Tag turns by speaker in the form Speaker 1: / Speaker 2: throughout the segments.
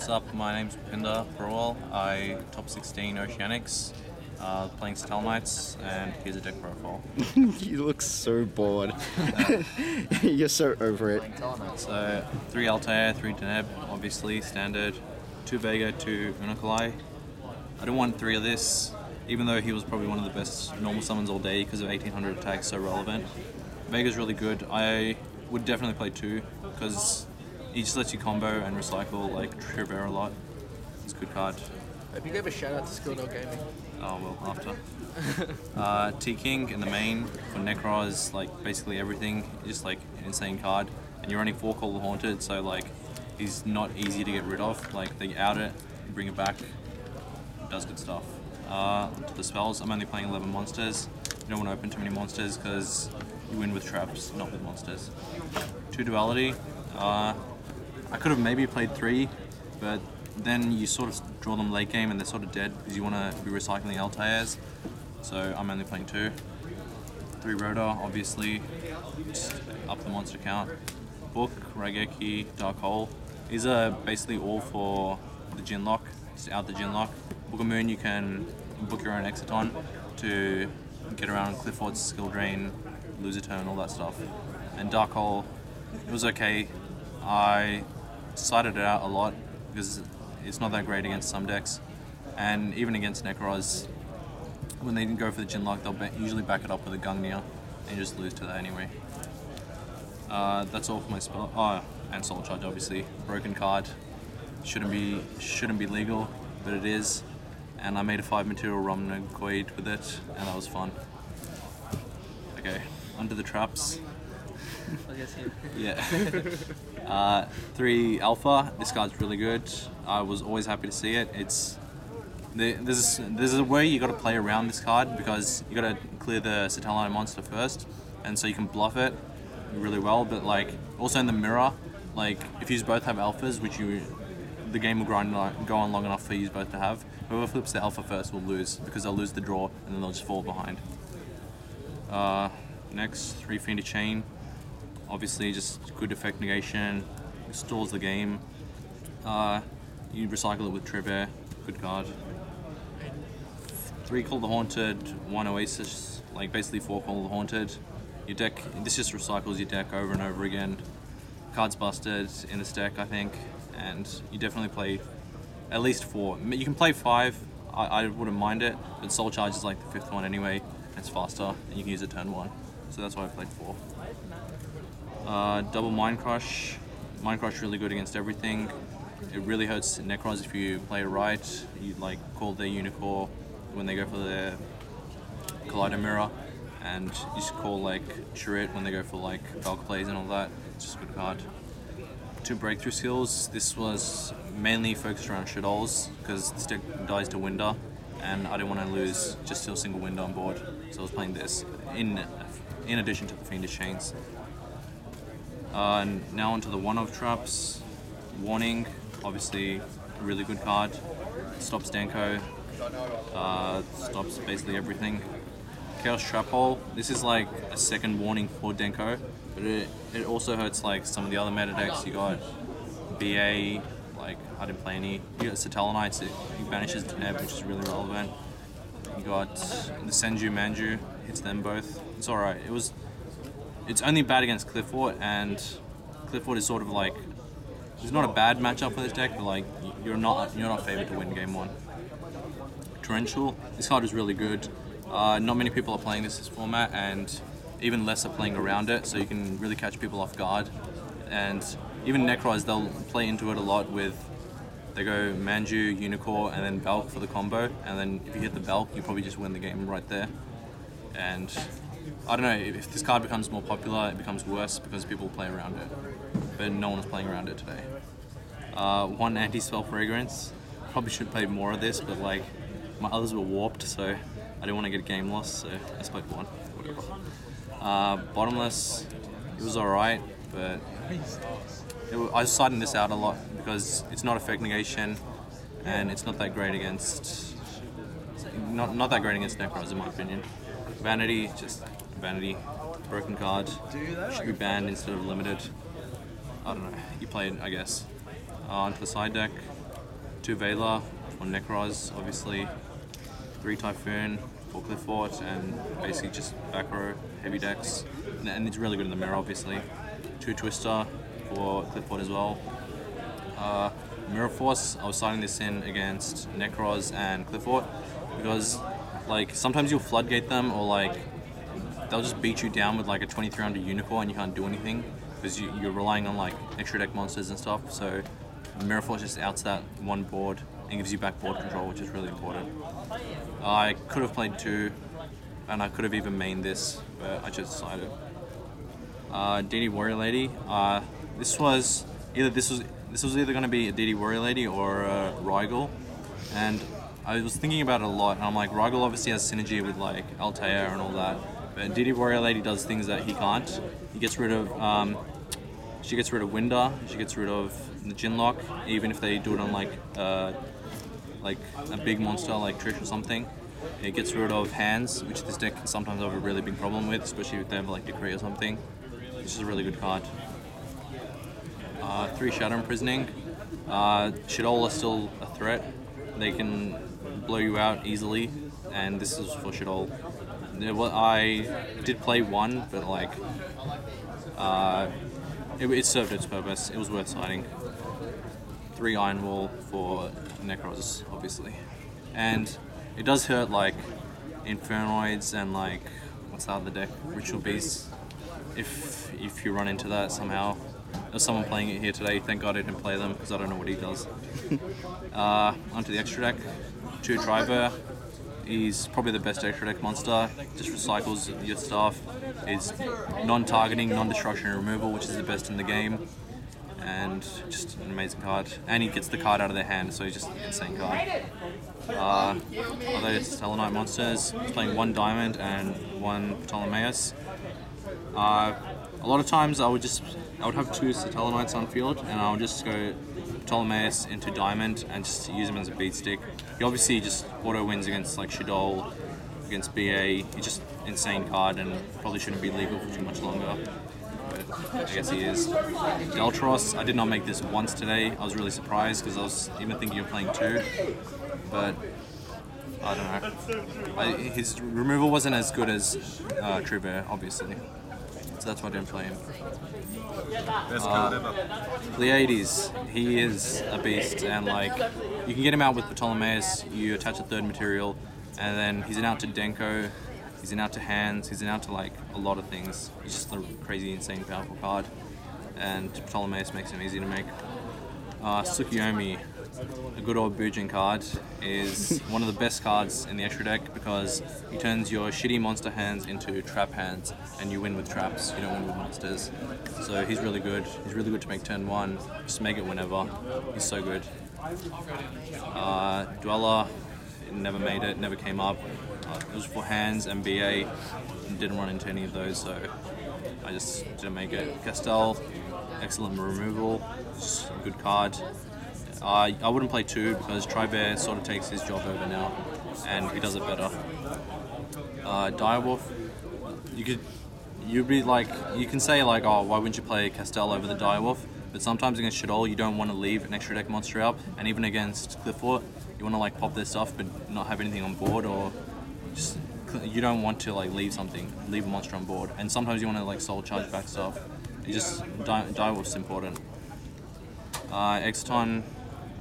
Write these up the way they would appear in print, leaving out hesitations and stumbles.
Speaker 1: What's up? My name's Pinder Parwal. I top 16 Oceanics, playing Stel Knights, and here's a deck profile.
Speaker 2: You look so bored. You're so over it.
Speaker 1: So 3 Altair, 3 Deneb, obviously standard, 2 Vega, 2 Unokalai. I don't want 3 of this, even though he was probably one of the best normal summons all day because of 1800 attack, so relevant. Vega's really good. I would definitely play 2 because he just lets you combo and recycle like Trivera a lot. It's a good card.
Speaker 3: Hope you gave a shout out to Skill Dog Gaming.
Speaker 1: Oh well, after. T-King in the main for Necro is like basically everything, just like an insane card. And you're running 4 Call the Haunted, so like he's not easy to get rid of. Like they out it, bring it back, does good stuff. To the spells, I'm only playing 11 monsters. You don't want to open too many monsters because you win with traps, not with monsters. 2 Duality. I could have maybe played 3, but then you sort of draw them late game and they're sort of dead because you want to be recycling Altairs. So I'm only playing 2. 3 Rotor, obviously, just up the monster count. Book, Raigeki, Dark Hole. These are basically all for the Jin Lock, just out the Jin Lock. Book of Moon, you can book your own Exiton to get around Cliff Fort's skill drain, lose a turn, all that stuff. And Dark Hole, it was okay. I cited it out a lot because it's not that great against some decks, and even against Necros, when they go for the Jinlock, they'll usually back it up with a Gungnir, and you just lose to that anyway. That's all for my spell. Oh, and Soul Charge, obviously. Broken card. Shouldn't be legal, but it is. And I made a 5 material Rumnagoid with it, and that was fun. Okay, under the traps.
Speaker 3: I guess here.
Speaker 1: Yeah. 3 Alpha. This card's really good. I was always happy to see it. There's a way you got to play around this card because you got to clear the Satellite monster first, and so you can bluff it really well. But like also in the mirror, like if you both have alphas, the game will go on long enough for you both to have. Whoever flips the alpha first will lose because they'll lose the draw and then they'll just fall behind. Next, 3 Fiendish Chain. Obviously, just good effect negation, stalls the game. You recycle it with Trivia, good card. 3 Call the Haunted, 1 Oasis, like basically 4 Call the Haunted. Your deck, this just recycles your deck over and over again. Cards busted in this deck, I think, and you definitely play at least 4. You can play 5, I wouldn't mind it, but Soul Charge is like the 5th one anyway, it's faster, and you can use it turn 1. So that's why I played 4. Double Mind Crush. Mind Crush really good against everything. It really hurts Necros if you play it right. You like call their Unicorn when they go for their Collider Mirror, and you should call like Chirrut when they go for like Bulk plays and all that. It's just a good card. 2 Breakthrough Skills. This was mainly focused around Shadows because this deck dies to Winder, and I didn't want to lose just to a single Winder on board, so I was playing this in addition to the Fiendish Chains. Now onto the one-off traps. Warning, obviously a really good card. Stops Denko. Stops basically everything. Chaos Trap Hole. This is like a second warning for Denko, but it also hurts like some of the other meta decks. You got BA, like I didn't play any. You got Satellarknights, it banishes Deneb, which is really relevant. You got the Senju Manju, hits them both. It's alright. It's only bad against Cliff Fort, and Cliff Fort is sort of like, it's not a bad matchup for this deck, but like you're not favored to win game 1. Torrential, this card is really good. Not many people are playing this format, and even less are playing around it, so you can really catch people off guard. And even Necros, they'll play into it a lot with, they go Manju, Unicorn, and then Belk for the combo, and then if you hit the Belk, you probably just win the game right there. And I don't know, if this card becomes more popular, it becomes worse because people play around it. But no one was playing around it today. 1 Anti-Spell Fragrance. Probably should play more of this, but like my others were warped, so I didn't want to get a game loss, so I just played 1. Whatever. Bottomless, it was alright, but I was citing this out a lot because it's not effect negation, and it's not that great against not that great against Necros in my opinion. Vanity, just Vanity, broken card, should be banned instead of limited. I don't know, you play it, I guess. Onto the side deck, 2 Vela for Necros, obviously. 3 Typhoon for Cliffort, and basically just back row, heavy decks. And it's really good in the mirror, obviously. 2 Twister for Cliffort as well. Mirror Force, I was starting this in against Necros and Cliffort because like sometimes you'll floodgate them, or like they'll just beat you down with like a 2300 Unicorn and you can't do anything because you're relying on like extra deck monsters and stuff. So Mirror Force just outs that one board and gives you back board control, which is really important. I could have played 2 and I could have even mained this, but I just decided. DD Warrior Lady, this was either going to be a DD Warrior Lady or a Rigel, and I was thinking about it a lot, and I'm like, Rigel obviously has synergy with like Altair and all that, but DD Warrior Lady does things that he can't. He gets rid of, she gets rid of Winder, she gets rid of the Jinlock, even if they do it on like a big monster like Trish or something. It gets rid of hands, which this deck can sometimes have a really big problem with, especially if they have like Decree or something. Which is a really good card. 3 Shadow Imprisoning. Shaddoll are still a threat. They can blow you out easily, and this is for Shaddoll. I did play 1, but like it served its purpose. It was worth siding. 3 Iron Wall for Necros, obviously, and it does hurt like Infernoids and like what's the other deck? Ritual Beasts. If you run into that somehow. There's someone playing it here today. Thank God I didn't play them because I don't know what he does. Onto the extra deck. 2 Driver. He's probably the best extra deck monster. Just recycles your stuff. It's non-targeting, non-destruction removal, which is the best in the game. And just an amazing card. And he gets the card out of their hand, so he's just an insane card. Other Stellar monsters. He's playing 1 Diamond and 1 Ptolemaeus. A lot of times I would have 2 Satellarknights on field, and I would just go Ptolemaeus into Diamond and just use him as a beat stick. He obviously just auto wins against like Shaddoll, against BA. He's just insane card and probably shouldn't be legal for too much longer. But I guess he is. Deltros, I did not make this once today. I was really surprised because I was even thinking of playing 2, but I don't know. His removal wasn't as good as Trubert, obviously. So that's why I didn't play him.
Speaker 4: Best card ever.
Speaker 1: Pleiades, he is a beast, and like you can get him out with Ptolemaeus. You attach a 3rd material, and then he's an out to Denko, he's an out to hands, he's an out to like a lot of things. He's just a crazy, insane, powerful card, and Ptolemaeus makes him easy to make. Tsukiyomi, a good old Bujin card, is one of the best cards in the extra deck because he turns your shitty monster hands into trap hands, and you win with traps, you don't win with monsters. So he's really good. He's really good to make turn 1, just make it whenever. He's so good. Dweller, it never made it, never came up. It was for hands and BA, and didn't run into any of those, so I just didn't make it. Castell, excellent removal, just a good card. I wouldn't play 2 because Tribear sort of takes his job over now, and he does it better. Direwolf, you can say like, oh, why wouldn't you play Castell over the Direwolf? But sometimes against Shaddoll, you don't want to leave an extra deck monster out, and even against Cliffort, you want to like pop their stuff but not have anything on board, or just you don't want to like leave a monster on board, and sometimes you want to like soul charge back stuff. It just Direwolf's important. Exton,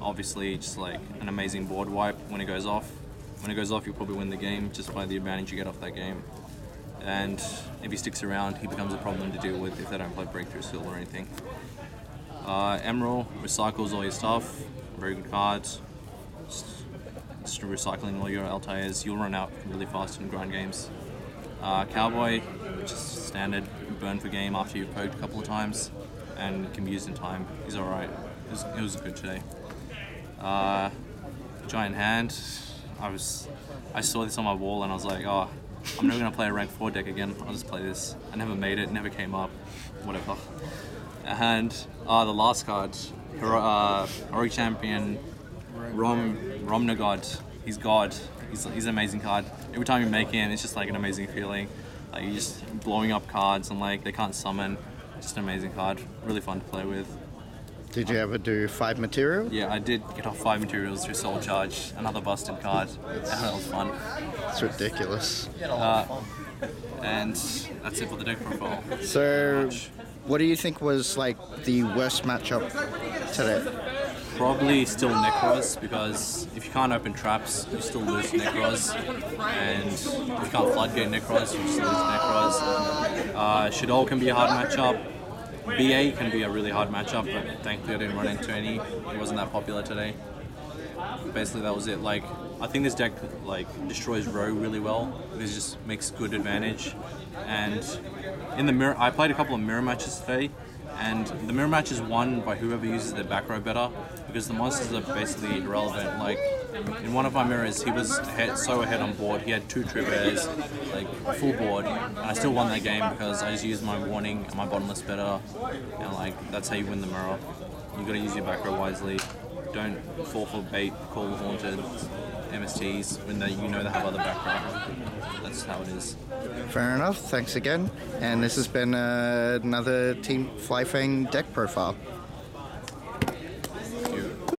Speaker 1: obviously just like an amazing board wipe when it goes off. When it goes off, you'll probably win the game just by the advantage you get off that game. And if he sticks around, he becomes a problem to deal with if they don't play Breakthrough Skill or anything. Emerald recycles all your stuff. Very good cards. Just recycling all your Altairs. You'll run out really fast in grind games. Cowboy, just standard burn for game after you've poked a couple of times, and can be used in time. He's alright. It was good today. Giant Hand. I saw this on my wall and I was like, oh, I'm never gonna play a rank 4 deck again. I'll just play this. I never made it, never came up, whatever. And the last card, Heroic Champion, Romnagod. He's God. He's an amazing card. Every time you make him, it's just like an amazing feeling. Like you're just blowing up cards and like they can't summon. Just an amazing card. Really fun to play with.
Speaker 2: Did you ever do 5 material?
Speaker 1: Yeah, I did get off 5 materials through Soul Charge, another busted card, and that was fun.
Speaker 2: It's ridiculous.
Speaker 1: And that's it for the deck profile.
Speaker 2: So, what do you think was like the worst matchup today?
Speaker 1: Probably still Necros, because if you can't open traps, you still lose Necros, and if you can't floodgate Necros, you still lose Necros. Shaddoll can be a hard matchup. BA can be a really hard matchup, but thankfully I didn't run into any. It wasn't that popular today. Basically, that was it. Like, I think this deck like destroys Row really well. It just makes good advantage. And in the mirror, I played a couple of mirror matches today, and the mirror match is won by whoever uses their back row better, because the monsters are basically irrelevant. Like, in one of my mirrors, he was so ahead on board. He had 2 trip airs, like full board, and I still won that game because I just used my warning and my bottomless better, and like that's how you win the mirror. You got to use your back row wisely. Don't fall for bait, call haunted MSTs when you know they have other back row. That's how it is.
Speaker 2: Fair enough. Thanks again. And this has been another Team Flyfang deck profile.